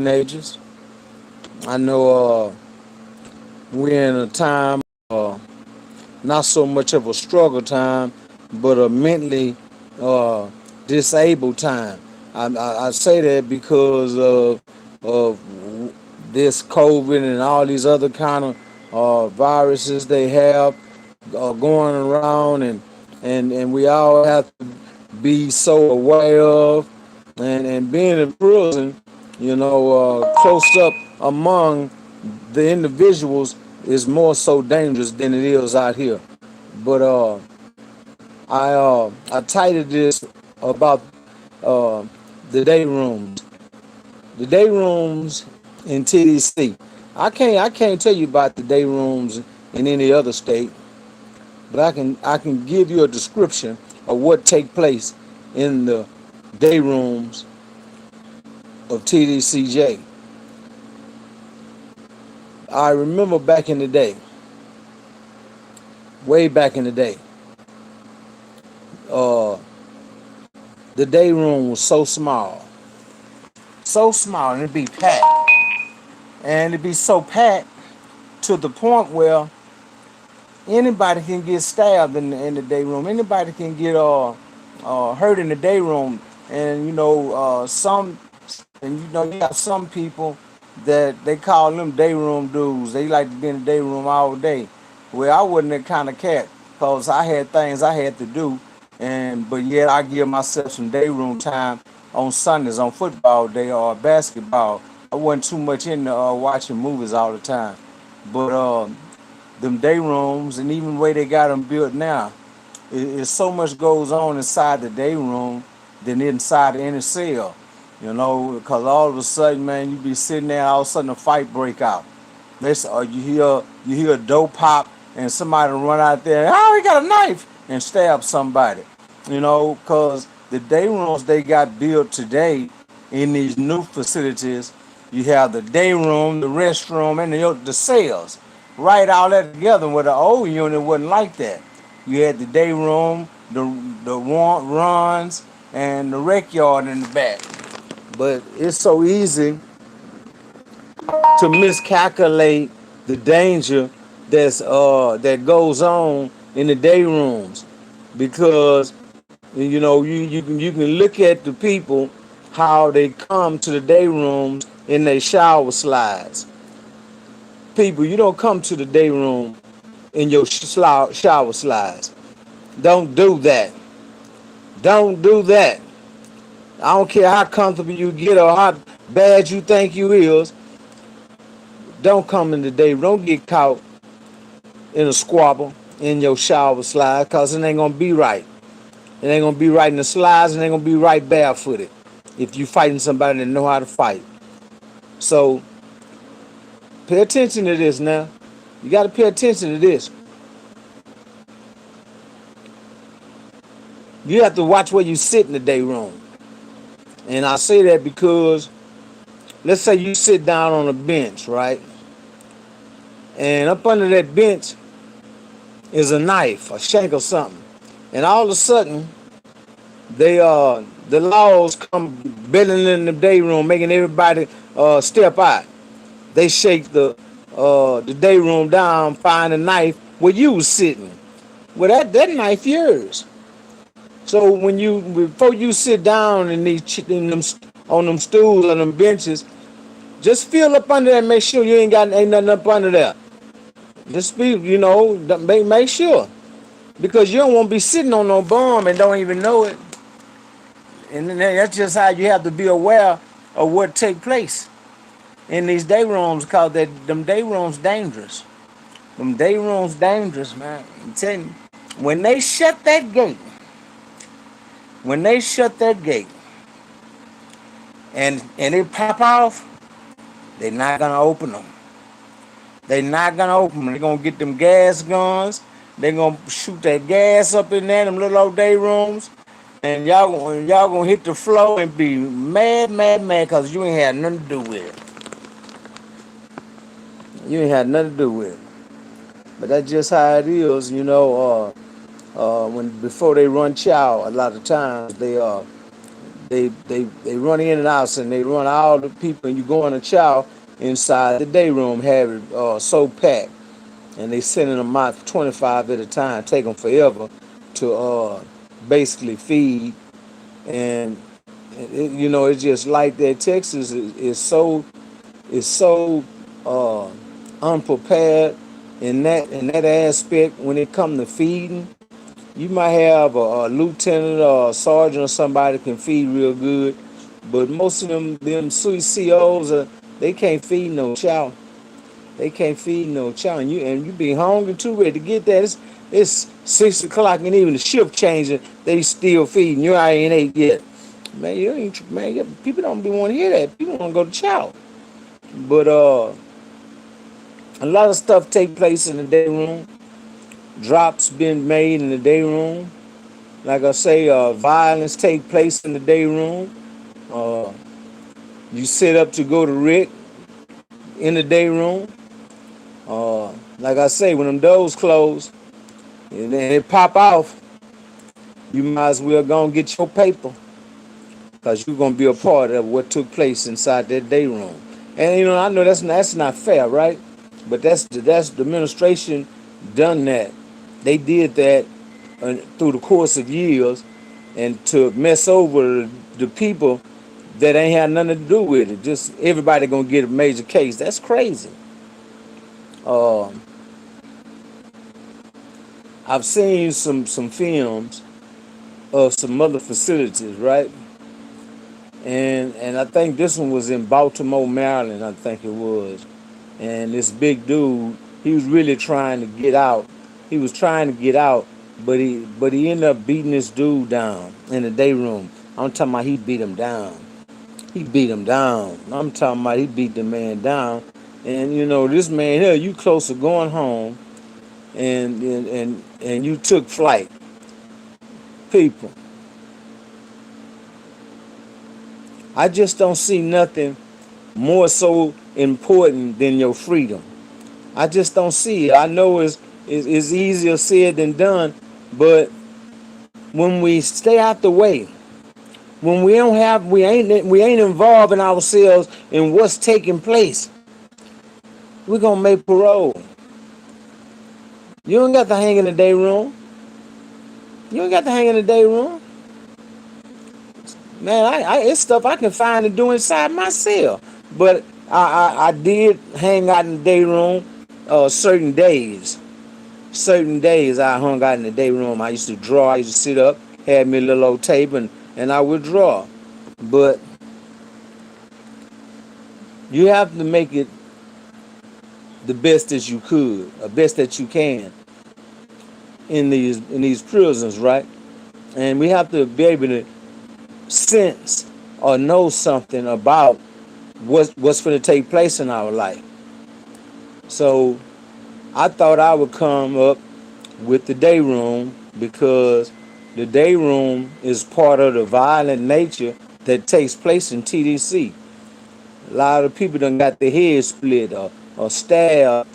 teenagers. I know we're in a time, not so much of a struggle time, but a mentally uh, disabled time. I say that because of this COVID and all these other kind of viruses they have going around, and we all have to be so aware of, and being in prison, close up among the individuals is more so dangerous than it is out here. But I titled this about uh, the day rooms, the day rooms in TDC. I can't tell you about the day rooms in any other state, but I can give you a description of what take place in the day rooms of TDCJ. I remember back in the day, way back in the day, uh, the day room was so small, and it'd be packed, and it'd be so packed to the point where anybody can get stabbed in the day room. Anybody can get hurt in the day room, and you got some people that they call them day room dudes. They like to be in the day room all day. Well, I wasn't that kind of cat, cause I had things I had to do, and but yet I give myself some day room time on Sundays on football day or basketball. I wasn't too much into watching movies all the time, but them day rooms and even the way they got them built now, it so much goes on inside the day room than inside the inner cell. Because all of a sudden, man, you be sitting there, all of a sudden a fight break out. You hear a dough pop, and somebody run out there, oh, he got a knife, and stab somebody. Because the day rooms they got built today in these new facilities, you have the day room, the restroom, and the cells. Right all that together. Where the old unit wasn't like that. You had the day room, the runs, and the rec yard in the back. But it's so easy to miscalculate the danger that goes on in the day rooms, because you can look at the people, how they come to the day rooms in their shower slides. People, you don't come to the day room in your shower slides. Don't do that. Don't do that. I don't care how comfortable you get or how bad you think you is. Don't come in the day. Don't get caught in a squabble in your shower slide, because it ain't gonna be right. It ain't gonna be right in the slides, and it ain't gonna be right barefooted if you fighting somebody that know how to fight. So pay attention to this now. You got to pay attention to this. You have to watch where you sit in the day room. And I say that because, let's say you sit down on a bench, right? And up under that bench is a knife, a shank or something. And all of a sudden, the laws come building in the day room, making everybody step out. They shake the day room down, find a knife where you was sitting. Well, that knife yours. So before you sit down on them stools or them benches, just feel up under there. Make sure you ain't nothing up under there. Just make sure, because you don't want to be sitting on no bomb and don't even know it. And then that's just how you have to be aware of what take place in these day rooms, cause them day rooms dangerous. Them day rooms dangerous, man. I'm telling you. When they shut that gate, when they shut that gate and it pop off, they're not gonna open them. They're not gonna open them. They're gonna get them gas guns. They're gonna shoot that gas up in there, them little old day rooms, and y'all gonna hit the floor and be mad, mad, mad, cause you ain't had nothing to do with it. You ain't had nothing to do with it. But that's just how it is, when before they run chow, a lot of times they run in and out, and they run all the people, and you go in a chow inside the day room, have it so packed, and they sending them out for 25 at a time, take them forever to basically feed, and it's just like that. Texas is so uh, unprepared in that aspect when it comes to feeding. You might have a lieutenant or a sergeant or somebody can feed real good, but most of them COs they can't feed no chow. They can't feed no chow, and you be hungry too, ready to get that. It's 6 o'clock, and even the shift changing, they still feeding. You ain't ate yet, man. You ain't man. People don't be want to hear that. People want to go to chow, but a lot of stuff take place in the day room. Drops been made in the day room. Like I say, violence take place in the day room. Uh, you sit up to go to Rick in the day room. Like I say, when them doors close and then it pop off, you might as well go and get your paper because you're gonna be a part of what took place inside that day room. And I know that's not fair, right? But that's the administration done that. They did that through the course of years, and to mess over the people that ain't had nothing to do with it. Just everybody gonna get a major case. That's crazy. Uh, I've seen some films of some other facilities, right? And I think this one was in Baltimore, Maryland. I think it was. And this big dude, he was really trying to get out. He was trying to get out, but he ended up beating this dude down in the day room. I'm talking about he beat him down. He beat him down. I'm talking about he beat the man down. And this man here, you close to going home, and you took flight. People, I just don't see nothing more so important than your freedom. I just don't see it. I know it's easier said than done, but when we stay out the way, when we ain't involving ourselves in what's taking place, we're gonna make parole. You don't got to hang in the day room. You ain't got to hang in the day room. Man, it's stuff I can find to do inside my cell. But I did hang out in the day room certain days. Certain days I hung out in the day room. I used to draw. I used to sit up, had me a little old tape, and I would draw. But you have to make it the best that you could, or best that you can in these prisons, right? And we have to be able to sense or know something about what's going to take place in our life. So I thought I would come up with the day room because the day room is part of the violent nature that takes place in TDC. A lot of people done got their heads split or stabbed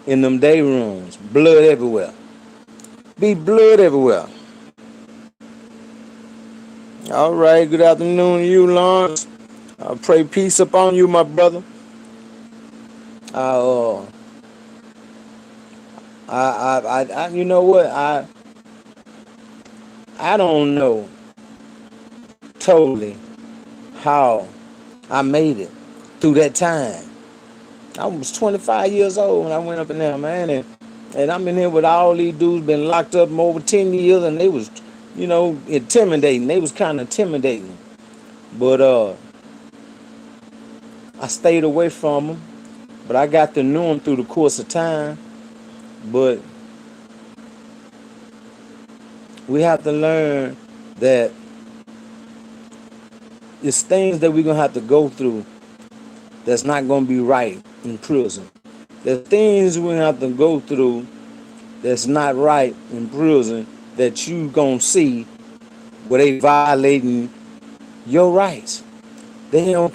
in them day rooms. Blood everywhere. Be blood everywhere. All right, good afternoon to you, Lawrence. I pray peace upon you, my brother. I, uh, you know what? I don't know totally how I made it through that time. I was 25 years old when I went up in there, man, and I'm in here with all these dudes been locked up over 10 years, and they was, intimidating. They was kind of intimidating, but I stayed away from them. But I got to know them through the course of time. But we have to learn that it's things that we're gonna have to go through that's not gonna be right in prison. There's things we're gonna have to go through that's not right in prison that you gonna see where they violating your rights. They gonna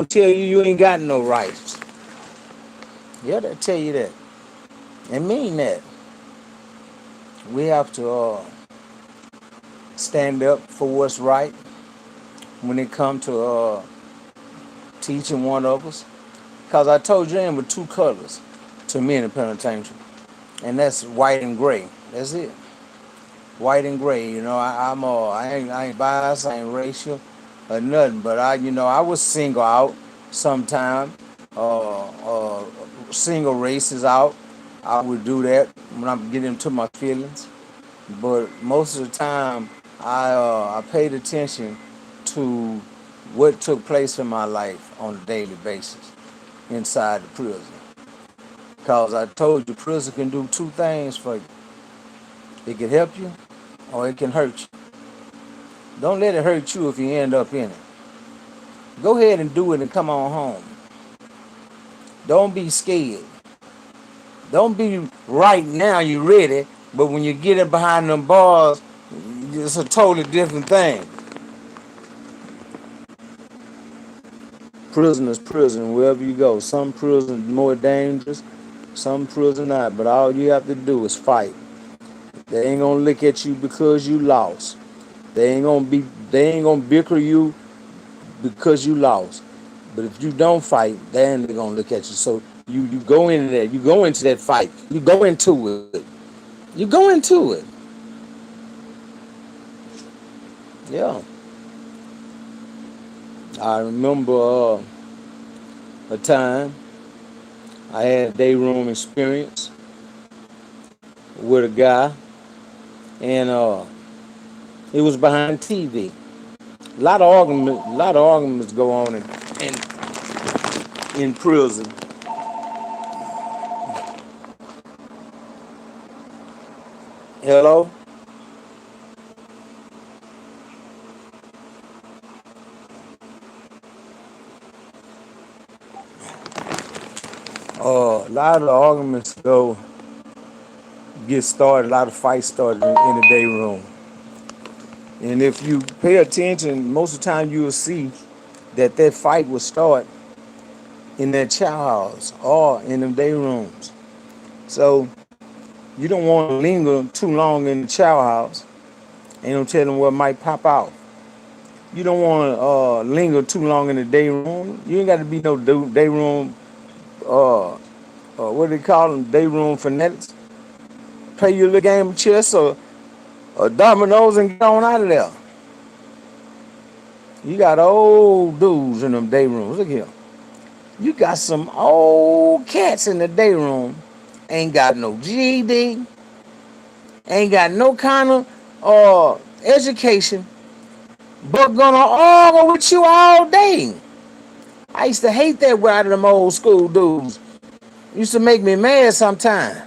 tell you ain't got no rights. Yeah, they tell you that. And mean that. We have to stand up for what's right. when it come to teaching one of us. Because I told you there were two colors to me in the penitentiary, and that's white and gray. That's it. White and gray. You know, I ain't biased, I ain't racial or nothing. But I was single out sometime. Single races out. I would do that when I'm getting into my feelings. But most of the time, I paid attention to what took place in my life on a daily basis inside the prison. Because I told you, prison can do two things for you. It can help you or it can hurt you. Don't let it hurt you if you end up in it. Go ahead and do it and come on home. Don't be scared. Don't be right now you ready, but when you get it behind them bars, it's a totally different thing. Prison is prison wherever you go. Some prison more dangerous, some prison not. But all you have to do is fight. They ain't gonna look at you because you lost. They ain't gonna bicker you because you lost. But if you don't fight, then they're gonna look at you. So you go into that. You go into that fight. You go into it. You go into it. Yeah. I remember a time I had a day room experience with a guy, and it was behind TV. A lot of arguments go on in prison. Hello. A lot of arguments get started. A lot of fights started in the day room. And if you pay attention, most of the time you will see that fight will start in that chow house or in them day rooms. So you don't want to linger too long in the chow house. Ain't no telling what might pop out. You don't want to linger too long in the day room. You ain't got to be no day room. What do they call them? Day room fanatics. Play your little game of chess or dominoes and get on out of there. You got old dudes in them day rooms. Look here. You got some old cats in the day room. Ain't got no GED. Ain't got no kind of education. But gonna argue with you all day. I used to hate that way out of them old school dudes. Used to make me mad sometimes.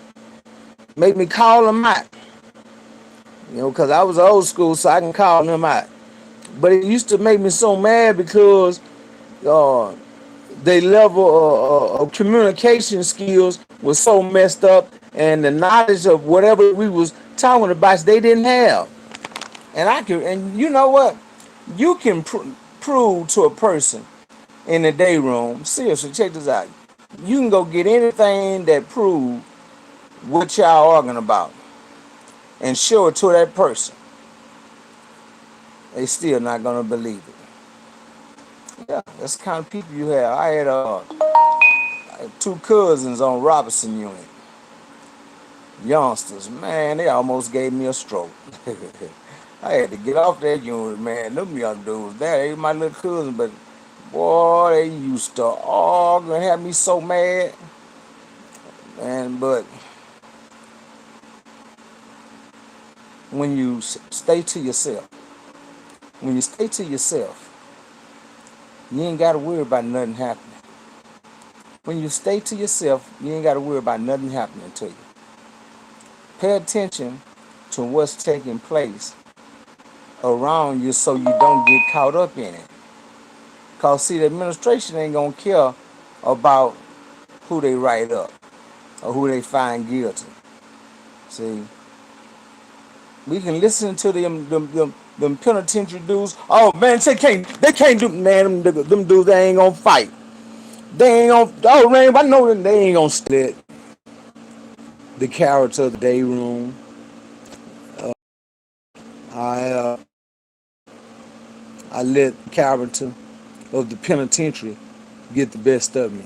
Make me call them out. Because I was old school, so I can call them out. But it used to make me so mad because uh, their level of communication skills was so messed up, and the knowledge of whatever we was talking about, they didn't have. And you know what? You can prove to a person in the day room. Seriously, check this out. You can go get anything that prove what y'all arguing about and show it to that person. They still not gonna believe it. Yeah, that's the kind of people you have. I had two cousins on Robinson unit, youngsters. Man, they almost gave me a stroke. I had to get off that unit, man. Them young dudes, they my little cousin, but boy, they used to argue and have me so mad. And but when you stay to yourself, when you stay to yourself, you ain't got to worry about nothing happening. When you stay to yourself, you ain't got to worry about nothing happening to you. Pay attention to what's taking place around you so you don't get caught up in it. Because, see, the administration ain't going to care about who they write up or who they find guilty. See, we can listen to them penitentiary dudes. Oh, man, they can't do, man, them dudes, they ain't going to fight. They ain't gonna, oh, man, I know that they ain't gonna split the character of the day room. I I let the character of the penitentiary get the best of me.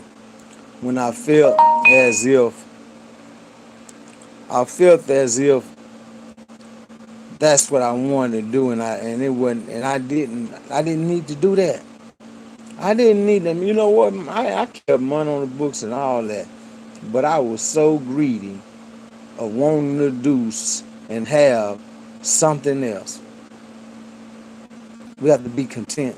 When as if I felt as if that's what I wanted to do, and it wasn't, and I didn't need to do that. I didn't need them. You know what? I kept money on the books and all that, but I was so greedy of wanting to do and have something else. We have to be content.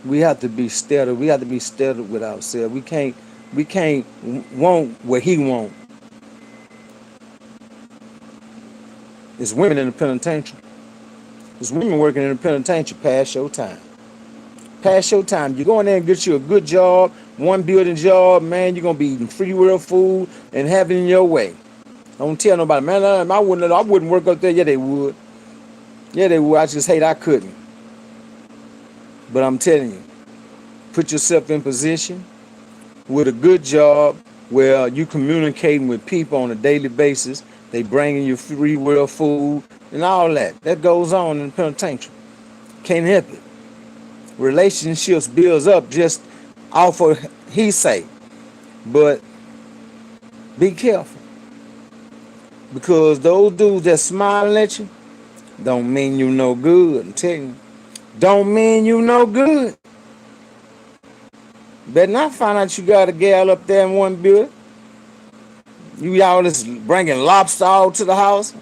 We have to be steady. We have to be steady with ourselves. We can't want what he wants. It's women in the penitentiary. There's women working in the penitentiary past your time. Past your time. You go in there and get you a good job, one building job, man, you're gonna be eating free world food and having it your way. Don't tell nobody, man, I wouldn't work up there. Yeah, they would. Yeah, they would. I just hate I couldn't. But I'm telling you, put yourself in position with a good job where you communicating with people on a daily basis. They bringing you free world food and all that. That goes on in the penitentiary. Can't help it. Relationships builds up just off of he say. But be careful. Because those dudes that smiling at you don't mean you no good. I'm telling you. Don't mean you no good. Better not find out you got a gal up there in one building. You all this bringing lobster all to the house.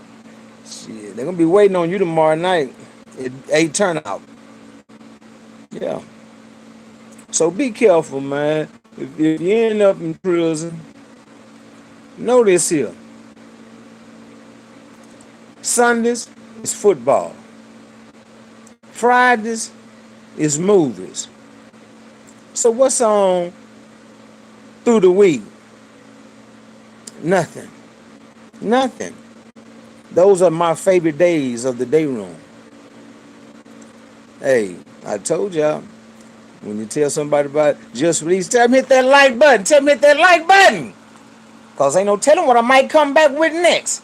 Shit, they're gonna be waiting on you tomorrow night at 8 turnout. Yeah. So be careful, man. If you end up in prison, know this here. Sundays is football. Fridays is movies. So what's on through the week? Nothing. Nothing. Those are my favorite days of the day room. Hey, I told y'all, when you tell somebody about Just Release, tell them hit that like button. Tell them hit that like button. Because ain't no telling what I might come back with next.